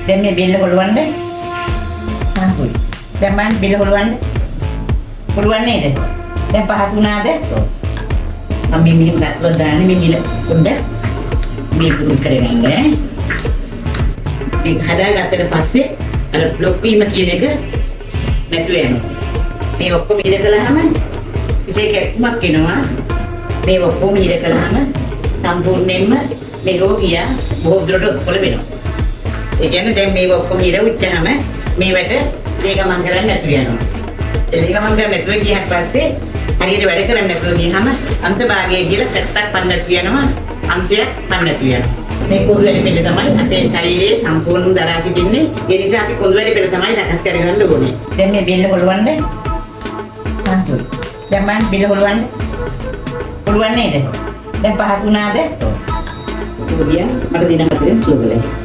දැන් මේ බෙල්ල හොලවන්න. හාහුයි. දැන් මම බෙල්ල හොලවන්න. හොලවන්නේ නේද? දැන් පහසු වුණාද? මම මේ මිල ගත්තා දාන්නේ මේ මිල උඩ මේ පුරුදු කරගන්න. මේක හදාගත්තට පස්සේ අර බ්ලොක් වීම කියන එක නැතුව යනවා. මේ ඔක්කොම ඉර කළාම ඉතින් කැක්කමක් එනවා. මේ ඔක්කොම ඉර කළාම සම්පූර්ණයෙන්ම මේ රෝගියා බොහෝ දුරට උත්පල වෙනවා. ඒ කියන්නේ දැන් මේ ඔක්කොම ඉර උච්චාම මේවට ඒ ගමන් කරන්නේ නැතුව යනවා. ඒ ගමන් කරන්නේ නැතුව ගියහට පස්සේ හරියට වැඩ කරන්නේ නැතුව ගියහම අන්ත භාගයේ කියලා පැත්තක් පන්නත් යනවා. අන්තයක් පන්නත් යනවා. මේ කුඩු වැඩි පෙළ තමයි අපේ ශරීරයේ සම්පූර්ණ දරා සිටින්නේ. ඒ නිසා අපි කුඩු වැඩි පෙළ තමයි සකස් කරගන්න ඕනේ. දැන් මේ බෙල්ල හොලවන්න. හාහුයි. දැන් මම බෙල්ල හොලවන්න. හොලවන්නේ නේද? දැන් පහසු වුණාද? ඔව්. මට දින 4ක් සුවකලයි.